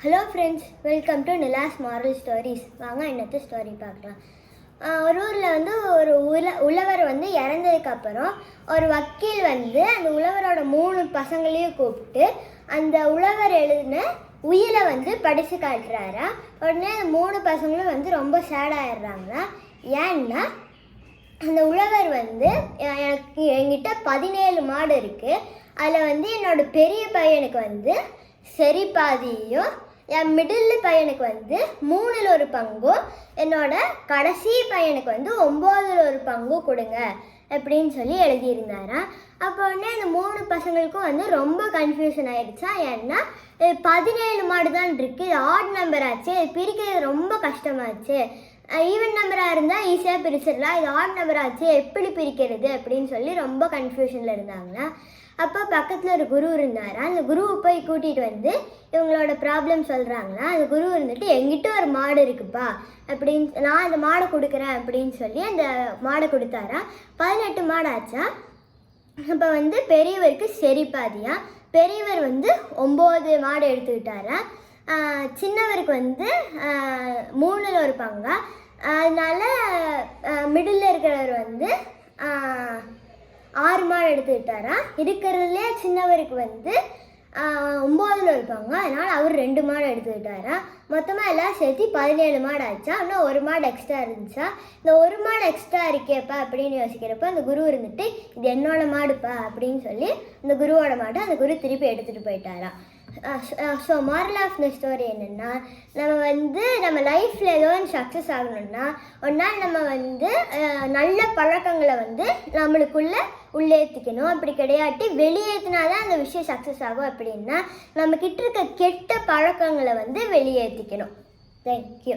Hello friends, welcome to Nila's moral stories. வாங்க இன்னத்து story பார்க்கலாம். ஒரு ஊரில் ஒரு உழவர் இறந்ததுக்கப்புறம் ஒரு வக்கீல் அந்த உழவரோட 3 பசங்களையும் கூப்பிட்டு அந்த உழவர் எழுதின உயிரை படித்து காட்டுறாரா. உடனே அந்த 3 பசங்களும் ரொம்ப சேடாகிடுறாங்க. ஏன்னா அந்த உழவர் என்கிட்ட 17 மாடு இருக்குது. அதில் என்னோட பெரிய பையனுக்கு சரி பாதியும், என் மிடில் பையனுக்கு 3ல் 1 பங்கும், என்னோட கடைசி பையனுக்கு 9ல் 1 பங்கும் கொடுங்க அப்படின்னு சொல்லி எழுதியிருந்தாராம். அப்போ உடனே அந்த 3 பசங்களுக்கும் ரொம்ப கன்ஃபியூஷன் ஆகிடுச்சா. ஏன்னா 17 மாடு தான் இருக்குது, ஆட் நம்பர் ஆச்சு, பிரிக்கிறது ரொம்ப கஷ்டமாச்சு. ஈவன் நம்பராக இருந்தால் ஈஸியாக பிரிச்சிடலாம், இது ஆட் நம்பர் ஆச்சு, எப்படி பிரிக்கிறது அப்படின்னு சொல்லி ரொம்ப கன்ஃபியூஷனில் இருந்தாங்களா. அப்போ பக்கத்தில் ஒரு குரு இருந்தாரா. அந்த குருவை போய் கூட்டிகிட்டு இவங்களோட ப்ராப்ளம் சொல்கிறாங்களா. அந்த குரு எங்கிட்ட ஒரு மாடு இருக்குப்பா அப்படின்னு, நான் அந்த மாடை கொடுக்குறேன் அப்படின்னு சொல்லி அந்த மாடை கொடுத்தாரா. 18 மாடு ஆச்சா. அப்போ பெரியவருக்கு சரி பாதியா. பெரியவர் 9 மாடு எடுத்துக்கிட்டாரா. சின்னவருக்கு 3ல் 1 பங்கா. அதனால மிடில் இருக்கிறவர் 6 மாடு எடுத்துக்கிட்டாரா. இருக்கிறதுலே சின்னவருக்கு 9ல் 1 பங்கா. அதனால் அவர் 2 மாடு எடுத்துக்கிட்டாரா. மொத்தமாக எல்லாம் சேர்த்து 17 மாடு ஆச்சா. இன்னும் 1 மாடு எக்ஸ்ட்ரா இருந்துச்சா. இந்த 1 மாடு எக்ஸ்ட்ரா இருக்கேப்பா அப்படின்னு யோசிக்கிறப்ப அந்த குரு இது என்னோட மாடுப்பா அப்படின்னு சொல்லி அந்த குருவோட மாடு அந்த குரு திருப்பி எடுத்துகிட்டு போயிட்டாரா. So moral of the story என்னென்னா, நம்ம லைஃப்பில் ஏதோ சக்ஸஸ் ஆகணும்னா ஒரு நாள் நம்ம நல்ல பழக்கங்களை நம்மளுக்குள்ளே உள்ளேற்றிக்கணும். அப்படி கிடையாட்டி வெளியேற்றினா தான் அந்த விஷயம் சக்ஸஸ் ஆகும். அப்படின்னா நம்மக்கிட்ட இருக்க கெட்ட பழக்கங்களை வெளியேற்றிக்கணும். தேங்க்யூ.